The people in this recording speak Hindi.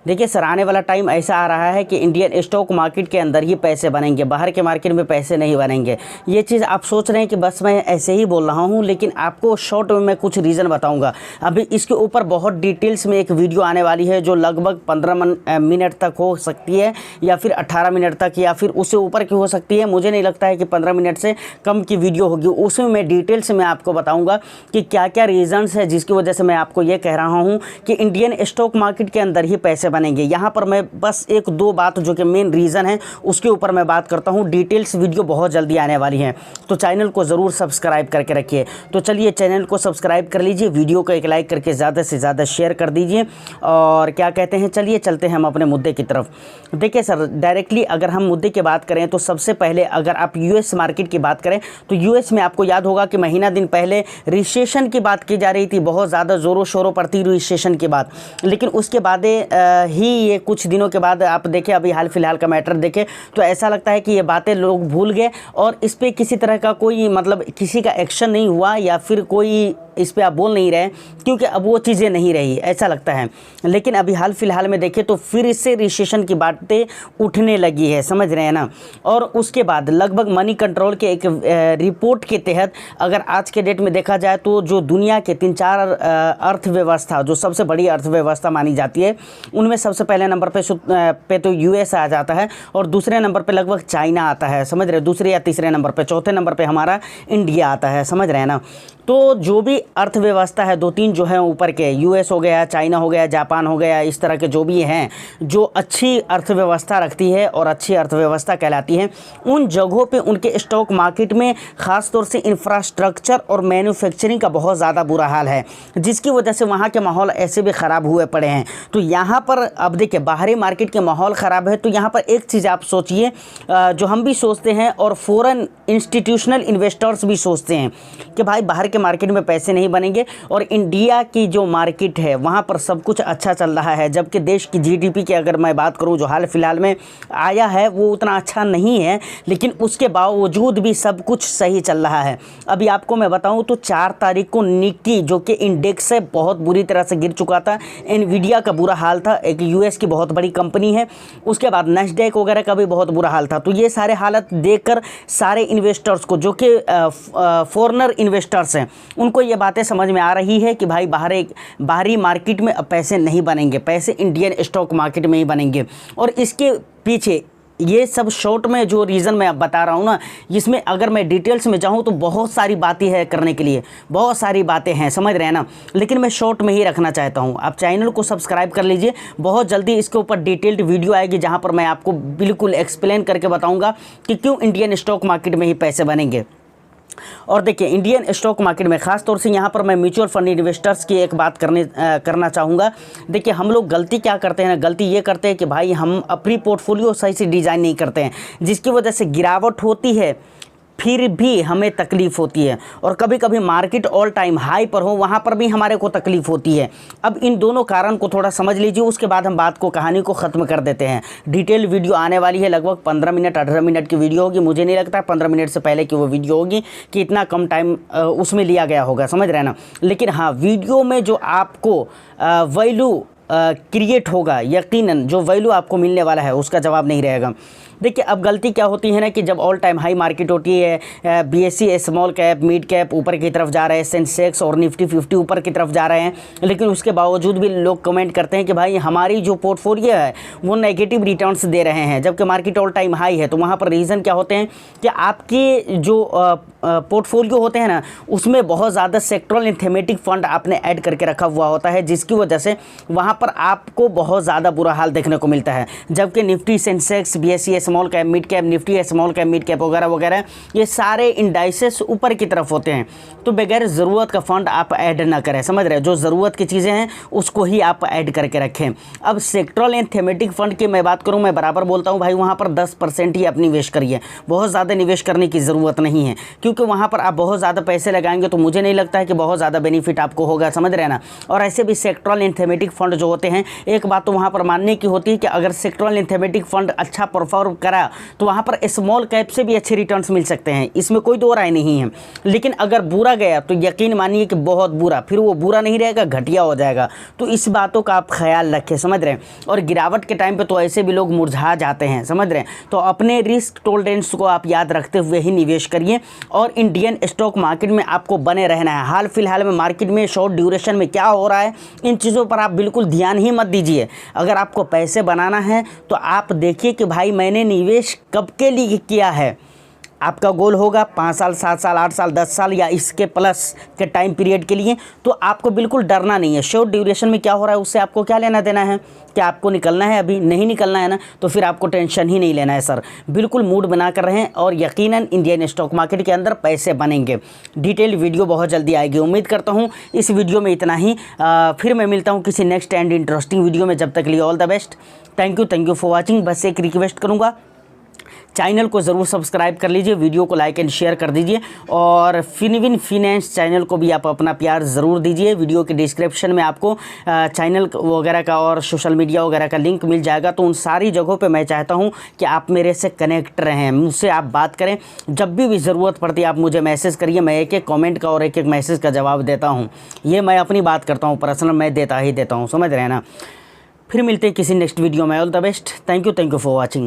देखिए सर, आने वाला टाइम ऐसा आ रहा है कि इंडियन स्टॉक मार्केट के अंदर ही पैसे बनेंगे, बाहर के मार्केट में पैसे नहीं बनेंगे। ये चीज़ आप सोच रहे हैं कि बस मैं ऐसे ही बोल रहा हूँ, लेकिन आपको शॉर्ट में मैं कुछ रीज़न बताऊँगा। अभी इसके ऊपर बहुत डिटेल्स में एक वीडियो आने वाली है जो लगभग 15 मिनट तक हो सकती है, या फिर 18 मिनट तक, या फिर उससे ऊपर की हो सकती है। मुझे नहीं लगता है कि 15 मिनट से कम की वीडियो होगी। उसमें मैं डिटेल्स में आपको बताऊँगा कि क्या क्या रीज़न्स है जिसकी वजह से मैं आपको ये कह रहा हूँ कि इंडियन स्टॉक मार्केट के अंदर ही पैसे बनेंगे। यहाँ पर मैं बस एक दो बात जो कि मेन रीज़न है उसके ऊपर मैं बात करता हूँ। डिटेल्स वीडियो बहुत जल्दी आने वाली हैं, तो चैनल को ज़रूर सब्सक्राइब करके रखिए। तो चलिए चैनल को सब्सक्राइब कर लीजिए, वीडियो को एक लाइक करके ज़्यादा से ज़्यादा शेयर कर दीजिए, और क्या कहते हैं, चलिए चलते हैं हम अपने मुद्दे की तरफ। देखिए सर, डायरेक्टली अगर हम मुद्दे की बात करें तो सबसे पहले अगर आप यूएस मार्केट की बात करें तो यूएस में आपको याद होगा कि महीना दिन पहले रिसेशन की बात की जा रही थी, बहुत ज़्यादा ज़ोरों शोरों पर थी रिसेशन की बात। लेकिन उसके बाद ही ये कुछ दिनों के बाद आप देखें, अभी हाल फिलहाल का मैटर देखें तो ऐसा लगता है कि ये बातें लोग भूल गए और इस पर किसी तरह का कोई मतलब किसी का एक्शन नहीं हुआ, या फिर कोई इस पर आप बोल नहीं रहे, क्योंकि अब वो चीज़ें नहीं रही, ऐसा लगता है। लेकिन अभी हाल फिलहाल में देखें तो फिर से रिसेशन की बातें उठने लगी है, समझ रहे हैं ना। और उसके बाद लगभग मनी कंट्रोल के एक रिपोर्ट के तहत अगर आज के डेट में देखा जाए तो जो दुनिया के 3-4 अर्थव्यवस्था जो सबसे बड़ी अर्थव्यवस्था मानी जाती है, उनमें सबसे पहले नंबर पे तो यूएस आ जाता है, और दूसरे नंबर पे लगभग चाइना आता है, समझ रहे, दूसरे या तीसरे नंबर पे, चौथे नंबर पे हमारा इंडिया आता है, समझ रहे हैं ना। तो जो भी अर्थव्यवस्था है, 2-3 जो है ऊपर के, यूएस हो गया, चाइना हो गया, जापान हो गया, इस तरह के जो भी हैं जो अच्छी अर्थव्यवस्था रखती है और अच्छी अर्थव्यवस्था कहलाती है, उन जगहों पे उनके स्टॉक मार्केट में ख़ास तौर से इंफ्रास्ट्रक्चर और मैन्युफैक्चरिंग का बहुत ज़्यादा बुरा हाल है, जिसकी वजह से वहाँ के माहौल ऐसे भी ख़राब हुए पड़े हैं। तो यहाँ पर अब देखिए, बाहरी मार्केट के माहौल ख़राब है तो यहाँ पर एक चीज़ आप सोचिए, जो हम भी सोचते हैं और फ़ॉरेन इंस्टीट्यूशनल इन्वेस्टर्स भी सोचते हैं कि भाई बाहर के मार्केट में पैसे नहीं बनेंगे, और इंडिया की जो मार्केट है वहाँ पर सब कुछ अच्छा चल रहा है। जबकि देश की जीडीपी की अगर मैं बात करूँ जो हाल फिलहाल में आया है वो उतना अच्छा नहीं है, लेकिन उसके बावजूद भी सब कुछ सही चल रहा है। अभी आपको मैं बताऊँ तो 4 तारीख को निफ्टी जो कि इंडेक्स से बहुत बुरी तरह से गिर चुका था, एनवीडिया का बुरा हाल था, एक यूएस की बहुत बड़ी कंपनी है, उसके बाद नैस्डैक वगैरह का भी बहुत बुरा हाल था। तो ये सारे हालत देखकर सारे इन्वेस्टर्स को जो कि फॉरेनर इन्वेस्टर्स हैं उनको ये बातें समझ में आ रही है कि भाई बाहरी मार्केट में अब पैसे नहीं बनेंगे, पैसे इंडियन स्टॉक मार्केट में ही बनेंगे। और इसके पीछे ये सब शॉर्ट में जो रीज़न मैं अब बता रहा हूँ ना, इसमें अगर मैं डिटेल्स में जाऊँ तो बहुत सारी बातें हैं करने के लिए, बहुत सारी बातें हैं, समझ रहे हैं ना। लेकिन मैं शॉर्ट में ही रखना चाहता हूँ। आप चैनल को सब्सक्राइब कर लीजिए, बहुत जल्दी इसके ऊपर डिटेल्ड वीडियो आएगी जहाँ पर मैं आपको बिल्कुल एक्सप्लेन करके बताऊँगा कि क्यों इंडियन स्टॉक मार्केट में ही पैसे बनेंगे। और देखिए, इंडियन स्टॉक मार्केट में ख़ास तौर से यहाँ पर मैं म्यूचुअल फंड इन्वेस्टर्स की एक बात करना चाहूँगा। देखिए, हम लोग गलती क्या करते हैं ना, गलती ये करते हैं कि भाई हम अपनी पोर्टफोलियो सही से डिज़ाइन नहीं करते हैं, जिसकी वजह से गिरावट होती है, फिर भी हमें तकलीफ़ होती है। और कभी कभी मार्केट ऑल टाइम हाई पर हो, वहाँ पर भी हमारे को तकलीफ़ होती है। अब इन दोनों कारण को थोड़ा समझ लीजिए, उसके बाद हम बात को, कहानी को ख़त्म कर देते हैं। डिटेल वीडियो आने वाली है, लगभग 15 मिनट 18 मिनट की वीडियो होगी। मुझे नहीं लगता 15 मिनट से पहले की वो वीडियो होगी कि इतना कम टाइम उसमें लिया गया होगा, समझ रहे हैं ना। लेकिन हाँ, वीडियो में जो आपको वैल्यू क्रिएट होगा, यकीनन जो वैल्यू आपको मिलने वाला है उसका जवाब नहीं रहेगा। देखिए, अब गलती क्या होती है ना कि जब ऑल टाइम हाई मार्केट होती है, BSE small cap, mid cap ऊपर की तरफ जा रहे हैं, सेंसेक्स और निफ्टी 50 ऊपर की तरफ जा रहे हैं, लेकिन उसके बावजूद भी लोग कमेंट करते हैं कि भाई हमारी जो पोर्टफोलियो है वो नेगेटिव रिटर्न्स दे रहे हैं, जबकि मार्केट ऑल टाइम हाई है। तो वहाँ पर रीज़न क्या होते हैं कि आपके जो पोर्टफोलियो होते हैं ना, उसमें बहुत ज़्यादा सेक्टरल एंड थीमेटिक फंड आपने ऐड करके रखा हुआ होता है, जिसकी वजह से वहाँ पर आपको बहुत ज़्यादा बुरा हाल देखने को मिलता है। जबकि Nifty, Sensex, BSE small cap, mid cap, Nifty small cap, mid cap वगैरह वगैरह, ये सारे इंडाइसेस ऊपर की तरफ होते हैं। तो बगैर ज़रूरत का फंड आप ऐड ना करें, समझ रहे हैं। जो ज़रूरत की चीज़ें हैं उसको ही आप ऐड करके रखें। अब सेक्टरल एंड थीमेटिक फंड की मैं बात करूँ, मैं बराबर बोलता हूँ भाई वहाँ पर 10% ही आप निवेश करिए, बहुत ज़्यादा निवेश करने की ज़रूरत नहीं है, क्योंकि वहाँ पर आप बहुत ज़्यादा पैसे लगाएंगे तो मुझे नहीं लगता है कि बहुत ज़्यादा बेनिफिट आपको होगा, समझ रहे हैं ना। और ऐसे भी सेक्टरल एंड थीमेटिक फंड जो होते हैं, एक बात तो वहाँ पर मानने की होती है कि अगर सेक्टरल एंड थीमेटिक फंड अच्छा परफॉर्म करा तो वहाँ पर स्मॉल कैप से भी अच्छे रिटर्न्स मिल सकते हैं, इसमें कोई दो राय नहीं है। लेकिन अगर बुरा गया तो यकीन मानिए कि बहुत बुरा, फिर वो बुरा नहीं रहेगा, घटिया हो जाएगा। तो इस बातों का आप ख्याल रखें, समझ रहे हैं। और गिरावट के टाइम पे तो ऐसे भी लोग मुरझा जाते हैं, समझ रहे हैं। तो अपने रिस्क टॉलरेंस को आप याद रखते हुए ही निवेश करिए और इंडियन स्टॉक मार्केट में आपको बने रहना है। हाल फिलहाल में मार्केट में शॉर्ट ड्यूरेशन में क्या हो रहा है, इन चीज़ों पर आप बिल्कुल ध्यान ही मत दीजिए। अगर आपको पैसे बनाना है तो आप देखिए कि भाई मैंने निवेश कब के लिए किया है। आपका गोल होगा 5 साल, 7 साल, 8 साल, 10 साल या इसके प्लस के टाइम पीरियड के लिए, तो आपको बिल्कुल डरना नहीं है। शॉर्ट ड्यूरेशन में क्या हो रहा है उससे आपको क्या लेना देना है। क्या आपको निकलना है, अभी नहीं निकलना है ना, तो फिर आपको टेंशन ही नहीं लेना है सर। बिल्कुल मूड बना कर रहें और यकीनन इंडियन स्टॉक मार्केट के अंदर पैसे बनेंगे। डिटेल वीडियो बहुत जल्दी आएगी, उम्मीद करता हूँ इस वीडियो में इतना ही। फिर मैं मिलता हूँ किसी नेक्स्ट एंड इंटरेस्टिंग वीडियो में, जब तक के लिए all the best. Thank you for watching. बस एक रिक्वेस्ट करूँगा, चैनल को ज़रूर सब्सक्राइब कर लीजिए, वीडियो को लाइक एंड शेयर कर दीजिए और फिनविन फिनेंस चैनल को भी आप अपना प्यार ज़रूर दीजिए। वीडियो के डिस्क्रिप्शन में आपको चैनल वगैरह का और सोशल मीडिया वगैरह का लिंक मिल जाएगा। तो उन सारी जगहों पे मैं चाहता हूं कि आप मेरे से कनेक्ट रहें, मुझसे आप बात करें। जब भी ज़रूरत पड़ती है आप मुझे मैसेज करिए, मैं एक एक कॉमेंट का और एक एक मैसेज का जवाब देता हूँ। ये मैं अपनी बात करता हूँ, पर्सनल मैं देता ही देता हूँ, समझ रहे हैं ना। फिर मिलते हैं किसी नेक्स्ट वीडियो में। All the best. Thank you for watching.